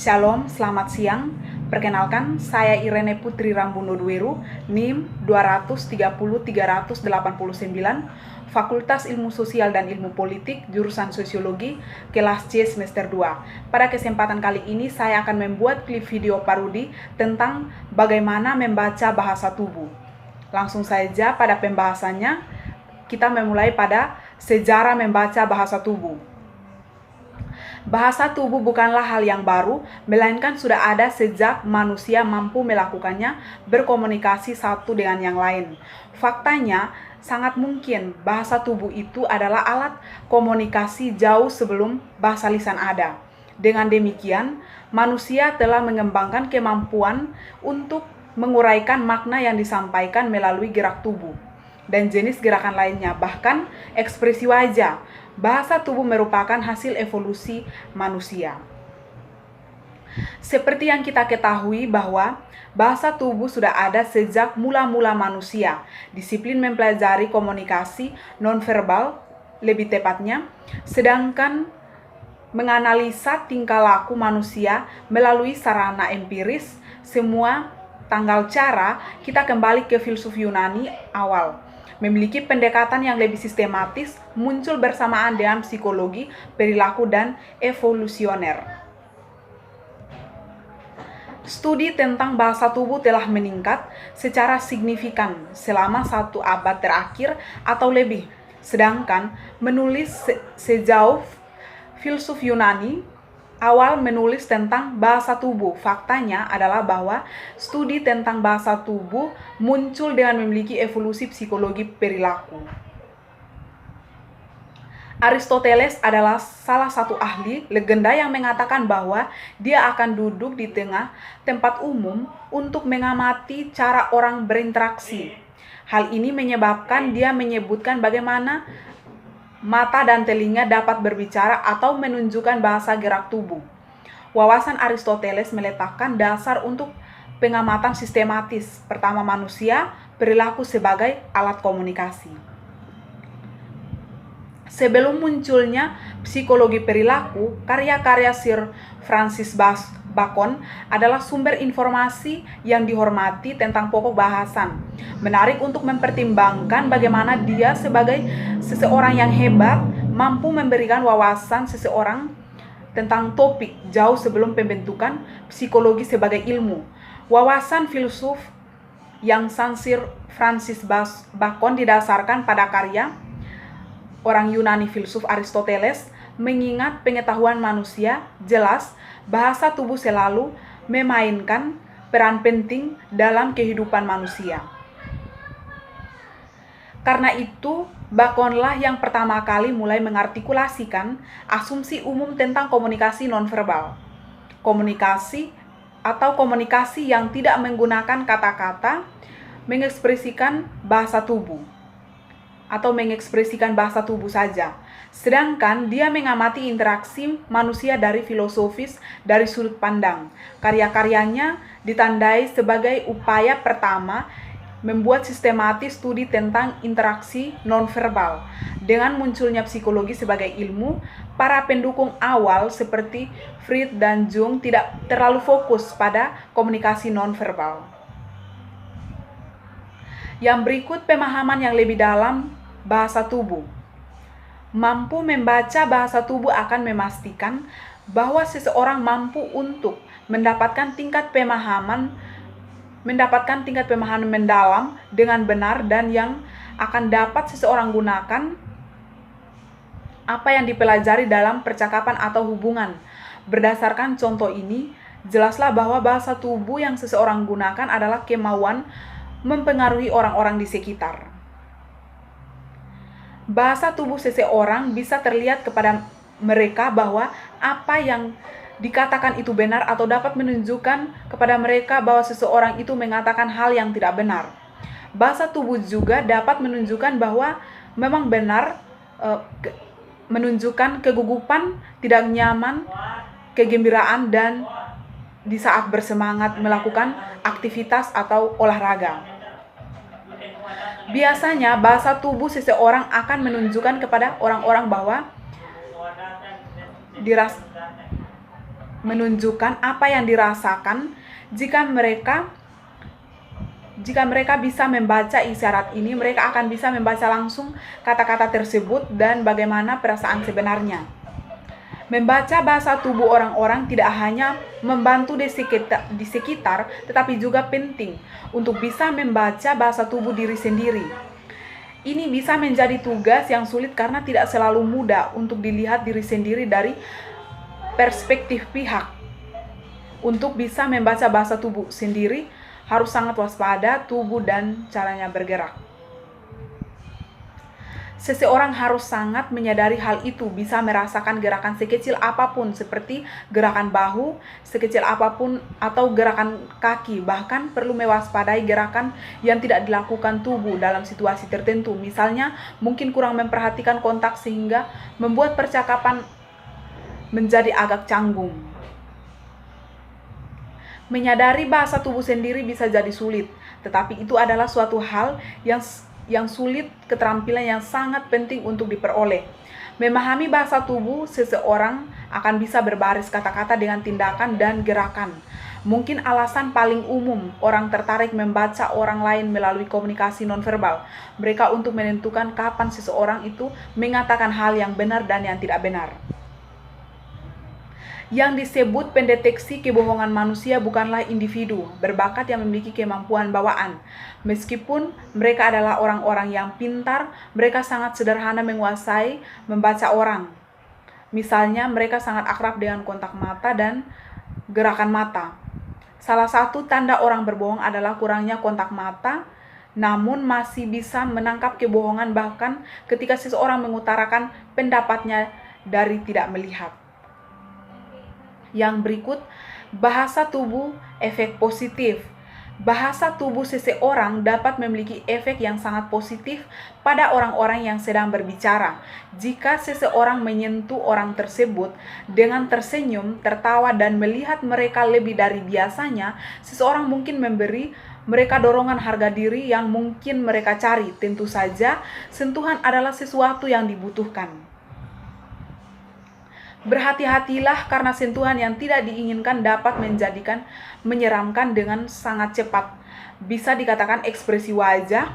Shalom, selamat siang. Perkenalkan, saya Irene Putri Rambuno Duweru, NIM 230-389, Fakultas Ilmu Sosial dan Ilmu Politik, jurusan Sosiologi, kelas C semester 2. Pada kesempatan kali ini, saya akan membuat klip video parodi tentang bagaimana membaca bahasa tubuh. Langsung saja pada pembahasannya, kita memulai pada sejarah membaca bahasa tubuh. Bahasa tubuh bukanlah hal yang baru, melainkan sudah ada sejak manusia mampu melakukannya berkomunikasi satu dengan yang lain. Faktanya, sangat mungkin bahasa tubuh itu adalah alat komunikasi jauh sebelum bahasa lisan ada. Dengan demikian, manusia telah mengembangkan kemampuan untuk menguraikan makna yang disampaikan melalui gerak tubuh dan jenis gerakan lainnya, bahkan ekspresi wajah. Bahasa tubuh merupakan hasil evolusi manusia. Seperti yang kita ketahui bahwa bahasa tubuh sudah ada sejak mula-mula manusia. Disiplin mempelajari komunikasi nonverbal, lebih tepatnya, sedangkan menganalisa tingkah laku manusia melalui sarana empiris, semua tanggal cara, kita kembali ke filsuf Yunani awal. Memiliki pendekatan yang lebih sistematis, muncul bersamaan dengan psikologi, perilaku, dan evolusioner. Studi tentang bahasa tubuh telah meningkat secara signifikan selama 1 abad terakhir atau lebih. Sedangkan menulis sejauh filsuf Yunani awal menulis tentang bahasa tubuh. Faktanya adalah bahwa studi tentang bahasa tubuh muncul dengan memiliki evolusi psikologi perilaku. Aristoteles adalah salah satu ahli legenda yang mengatakan bahwa dia akan duduk di tengah tempat umum untuk mengamati cara orang berinteraksi. Hal ini menyebabkan dia menyebutkan bagaimana mata dan telinga dapat berbicara atau menunjukkan bahasa gerak tubuh. Wawasan Aristoteles meletakkan dasar untuk pengamatan sistematis. Pertama, manusia, perilaku sebagai alat komunikasi. Sebelum munculnya psikologi perilaku, karya-karya Sir Francis Bacon adalah sumber informasi yang dihormati tentang pokok bahasan. Menarik untuk mempertimbangkan bagaimana dia sebagai seseorang yang hebat mampu memberikan wawasan seseorang tentang topik jauh sebelum pembentukan psikologi sebagai ilmu. Wawasan filsuf yang Sir Francis Bacon didasarkan pada karya orang Yunani filsuf Aristoteles. Mengingat pengetahuan manusia, jelas bahasa tubuh selalu memainkan peran penting dalam kehidupan manusia. Karena itu, Baconlah yang pertama kali mulai mengartikulasikan asumsi umum tentang komunikasi nonverbal. Komunikasi atau komunikasi yang tidak menggunakan kata-kata mengekspresikan bahasa tubuh atau mengekspresikan bahasa tubuh saja. Sedangkan dia mengamati interaksi manusia dari filosofis dari sudut pandang. Karya-karyanya ditandai sebagai upaya pertama membuat sistematis studi tentang interaksi nonverbal. Dengan munculnya psikologi sebagai ilmu, para pendukung awal seperti Freud dan Jung tidak terlalu fokus pada komunikasi nonverbal. Yang berikut pemahaman yang lebih dalam bahasa tubuh. Mampu membaca bahasa tubuh akan memastikan bahwa seseorang mampu untuk mendapatkan tingkat pemahaman mendalam dengan benar dan yang akan dapat seseorang gunakan apa yang dipelajari dalam percakapan atau hubungan. Berdasarkan contoh ini, jelaslah bahwa bahasa tubuh yang seseorang gunakan adalah kemauan mempengaruhi orang-orang di sekitar. Bahasa tubuh seseorang bisa terlihat kepada mereka bahwa apa yang dikatakan itu benar atau dapat menunjukkan kepada mereka bahwa seseorang itu mengatakan hal yang tidak benar. Bahasa tubuh juga dapat menunjukkan bahwa memang benar, menunjukkan kegugupan, tidak nyaman, kegembiraan, dan di saat bersemangat melakukan aktivitas atau olahraga. Biasanya bahasa tubuh seseorang akan menunjukkan kepada orang-orang bahwa menunjukkan apa yang dirasakan. Jika mereka bisa membaca isyarat ini, mereka akan bisa membaca langsung kata-kata tersebut dan bagaimana perasaan sebenarnya. Membaca bahasa tubuh orang-orang tidak hanya membantu di sekitar, tetapi juga penting untuk bisa membaca bahasa tubuh diri sendiri. Ini bisa menjadi tugas yang sulit karena tidak selalu mudah untuk dilihat diri sendiri dari perspektif pihak. Untuk bisa membaca bahasa tubuh sendiri, harus sangat waspada tubuh dan caranya bergerak. Seseorang harus sangat menyadari hal itu, bisa merasakan gerakan sekecil apapun seperti gerakan bahu, sekecil apapun atau gerakan kaki. Bahkan perlu mewaspadai gerakan yang tidak dilakukan tubuh dalam situasi tertentu. Misalnya, mungkin kurang memperhatikan kontak sehingga membuat percakapan menjadi agak canggung. Menyadari bahasa tubuh sendiri bisa jadi sulit, tetapi itu adalah suatu hal yang sulit, keterampilan yang sangat penting untuk diperoleh. Memahami bahasa tubuh seseorang akan bisa berbaris kata-kata dengan tindakan dan gerakan. Mungkin alasan paling umum orang tertarik membaca orang lain melalui komunikasi nonverbal mereka untuk menentukan kapan seseorang itu mengatakan hal yang benar dan yang tidak benar. Yang disebut pendeteksi kebohongan manusia bukanlah individu berbakat yang memiliki kemampuan bawaan. Meskipun mereka adalah orang-orang yang pintar, mereka sangat sederhana menguasai membaca orang. Misalnya, mereka sangat akrab dengan kontak mata dan gerakan mata. Salah satu tanda orang berbohong adalah kurangnya kontak mata, namun masih bisa menangkap kebohongan bahkan ketika seseorang mengutarakan pendapatnya dari tidak melihat. Yang berikut, bahasa tubuh efek positif. Bahasa tubuh seseorang dapat memiliki efek yang sangat positif pada orang-orang yang sedang berbicara. Jika seseorang menyentuh orang tersebut dengan tersenyum, tertawa, dan melihat mereka lebih dari biasanya, seseorang mungkin memberi mereka dorongan harga diri yang mungkin mereka cari. Tentu saja, sentuhan adalah sesuatu yang dibutuhkan. Berhati-hatilah karena sentuhan yang tidak diinginkan dapat menyeramkan dengan sangat cepat. Bisa dikatakan ekspresi wajah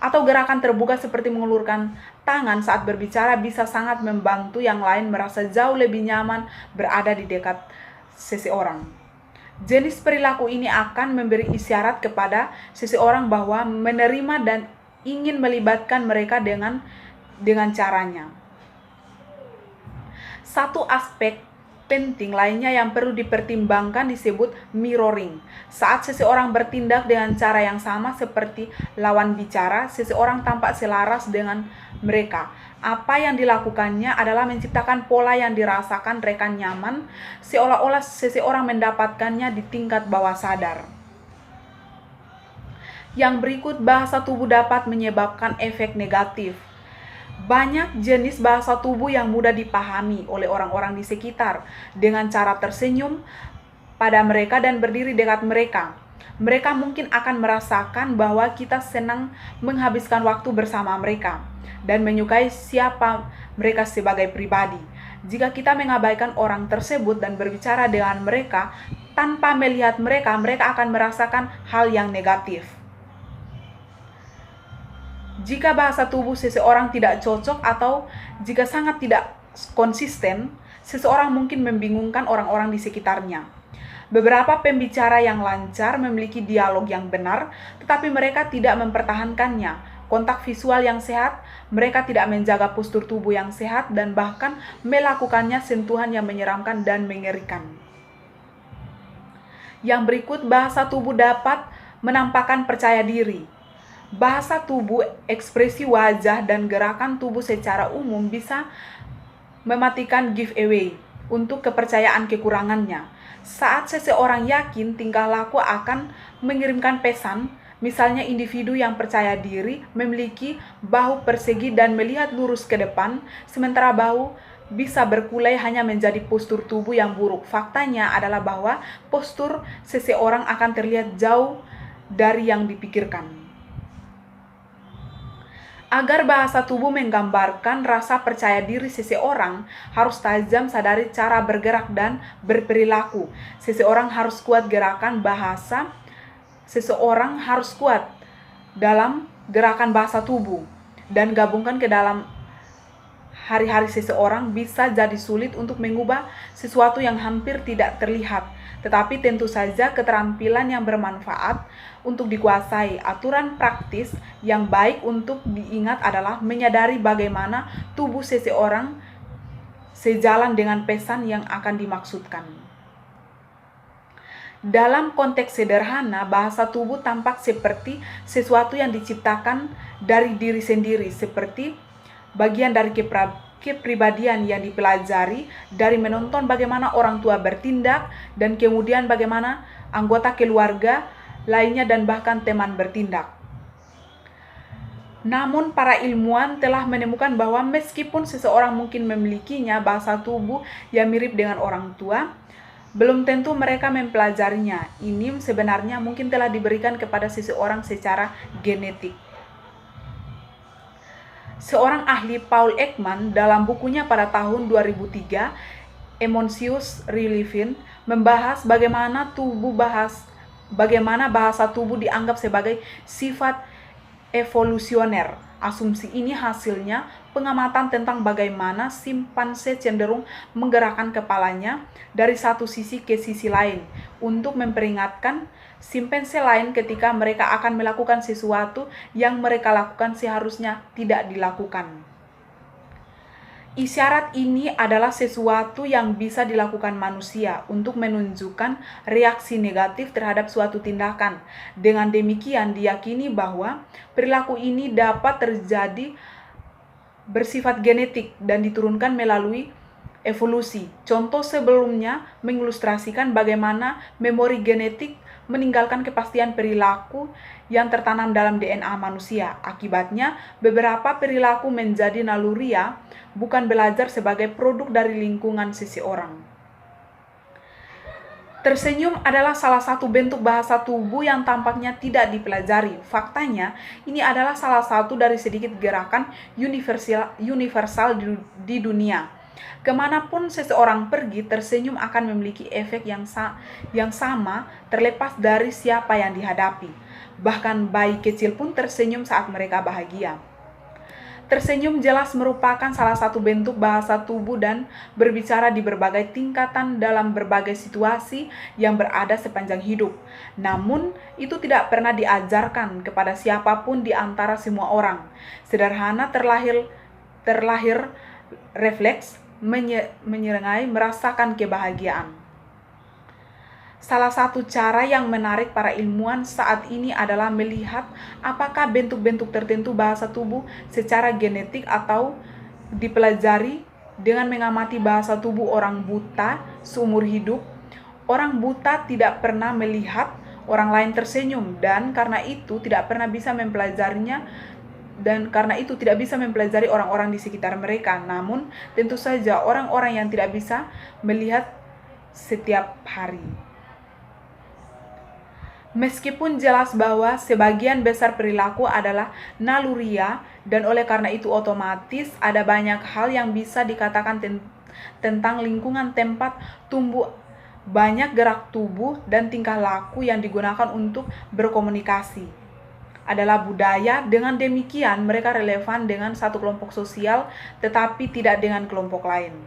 atau gerakan terbuka seperti mengulurkan tangan saat berbicara bisa sangat membantu yang lain merasa jauh lebih nyaman berada di dekat seseorang. Jenis perilaku ini akan memberi isyarat kepada seseorang bahwa menerima dan ingin melibatkan mereka dengan caranya. Satu aspek penting lainnya yang perlu dipertimbangkan disebut mirroring. Saat seseorang bertindak dengan cara yang sama seperti lawan bicara, seseorang tampak selaras dengan mereka. Apa yang dilakukannya adalah menciptakan pola yang dirasakan rekan nyaman, seolah-olah seseorang mendapatkannya di tingkat bawah sadar. Yang berikut, bahasa tubuh dapat menyebabkan efek negatif. Banyak jenis bahasa tubuh yang mudah dipahami oleh orang-orang di sekitar dengan cara tersenyum pada mereka dan berdiri dekat mereka. Mereka mungkin akan merasakan bahwa kita senang menghabiskan waktu bersama mereka dan menyukai siapa mereka sebagai pribadi. Jika kita mengabaikan orang tersebut dan berbicara dengan mereka tanpa melihat mereka, mereka akan merasakan hal yang negatif. Jika bahasa tubuh seseorang tidak cocok atau jika sangat tidak konsisten, seseorang mungkin membingungkan orang-orang di sekitarnya. Beberapa pembicara yang lancar memiliki dialog yang benar, tetapi mereka tidak mempertahankannya. Kontak visual yang sehat, mereka tidak menjaga postur tubuh yang sehat, dan bahkan melakukannya sentuhan yang menyeramkan dan mengerikan. Yang berikut, bahasa tubuh dapat menampakkan percaya diri. Bahasa tubuh, ekspresi wajah, dan gerakan tubuh secara umum bisa mematikan giveaway untuk kepercayaan kekurangannya. Saat seseorang yakin tingkah laku akan mengirimkan pesan, misalnya individu yang percaya diri memiliki bahu persegi dan melihat lurus ke depan, sementara bahu bisa berkulai hanya menjadi postur tubuh yang buruk. Faktanya adalah bahwa postur seseorang akan terlihat jauh dari yang dipikirkan. Agar bahasa tubuh menggambarkan rasa percaya diri seseorang, harus tajam sadari cara bergerak dan berperilaku. Seseorang harus kuat gerakan bahasa, seseorang harus kuat dalam gerakan bahasa tubuh, dan gabungkan ke dalam hari-hari seseorang bisa jadi sulit untuk mengubah sesuatu yang hampir tidak terlihat. Tetapi tentu saja keterampilan yang bermanfaat untuk dikuasai. Aturan praktis yang baik untuk diingat adalah menyadari bagaimana tubuh seseorang sejalan dengan pesan yang akan dimaksudkan. Dalam konteks sederhana, bahasa tubuh tampak seperti sesuatu yang diciptakan dari diri sendiri, seperti bagian dari kepribadian yang dipelajari dari menonton bagaimana orang tua bertindak dan kemudian bagaimana anggota keluarga lainnya dan bahkan teman bertindak. Namun para ilmuwan telah menemukan bahwa meskipun seseorang mungkin memilikinya bahasa tubuh yang mirip dengan orang tua, belum tentu mereka mempelajarinya. Ini sebenarnya mungkin telah diberikan kepada seseorang secara genetik. Seorang ahli, Paul Ekman, dalam bukunya pada tahun 2003, Emotions Relieving, membahas bagaimana bahasa tubuh dianggap sebagai sifat evolusioner. Asumsi ini hasilnya pengamatan tentang bagaimana simpanse cenderung menggerakkan kepalanya dari satu sisi ke sisi lain untuk memperingatkan simpanse lain ketika mereka akan melakukan sesuatu yang mereka lakukan seharusnya tidak dilakukan. Isyarat ini adalah sesuatu yang bisa dilakukan manusia untuk menunjukkan reaksi negatif terhadap suatu tindakan. Dengan demikian, diyakini bahwa perilaku ini dapat terjadi bersifat genetik dan diturunkan melalui evolusi. Contoh sebelumnya mengilustrasikan bagaimana memori genetik meninggalkan kepastian perilaku yang tertanam dalam DNA manusia. Akibatnya, beberapa perilaku menjadi naluriah, bukan belajar sebagai produk dari lingkungan seseorang. Tersenyum adalah salah satu bentuk bahasa tubuh yang tampaknya tidak dipelajari. Faktanya, ini adalah salah satu dari sedikit gerakan universal di dunia. Kemanapun seseorang pergi, tersenyum akan memiliki efek yang sama terlepas dari siapa yang dihadapi. Bahkan bayi kecil pun tersenyum saat mereka bahagia. Tersenyum jelas merupakan salah satu bentuk bahasa tubuh dan berbicara di berbagai tingkatan dalam berbagai situasi yang berada sepanjang hidup. Namun, itu tidak pernah diajarkan kepada siapapun di antara semua orang. Sederhana terlahir refleks menyerengai merasakan kebahagiaan. Salah satu cara yang menarik para ilmuwan saat ini adalah melihat apakah bentuk-bentuk tertentu bahasa tubuh secara genetik atau dipelajari dengan mengamati bahasa tubuh orang buta seumur hidup. Orang buta tidak pernah melihat orang lain tersenyum dan karena itu tidak bisa mempelajari orang-orang di sekitar mereka. Namun, tentu saja orang-orang yang tidak bisa melihat setiap hari. Meskipun jelas bahwa sebagian besar perilaku adalah naluriah dan oleh karena itu otomatis ada banyak hal yang bisa dikatakan tentang lingkungan tempat tumbuh banyak gerak tubuh dan tingkah laku yang digunakan untuk berkomunikasi adalah budaya. Dengan demikian, mereka relevan dengan satu kelompok sosial tetapi tidak dengan kelompok lain.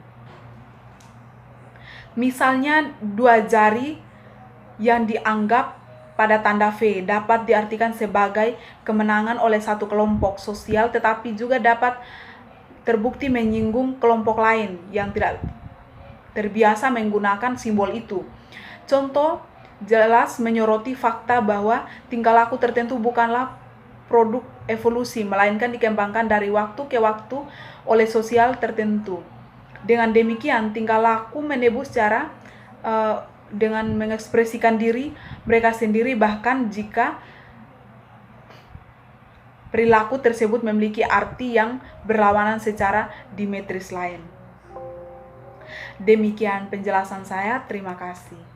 Misalnya, dua jari yang dianggap pada tanda V dapat diartikan sebagai kemenangan oleh satu kelompok sosial tetapi juga dapat terbukti menyinggung kelompok lain yang tidak terbiasa menggunakan simbol itu. Contoh jelas menyoroti fakta bahwa tingkah laku tertentu bukanlah produk evolusi, melainkan dikembangkan dari waktu ke waktu oleh sosial tertentu. Dengan demikian, tingkah laku menebus cara dengan mengekspresikan diri mereka sendiri, bahkan jika perilaku tersebut memiliki arti yang berlawanan secara dimetris lain. Demikian penjelasan saya, terima kasih.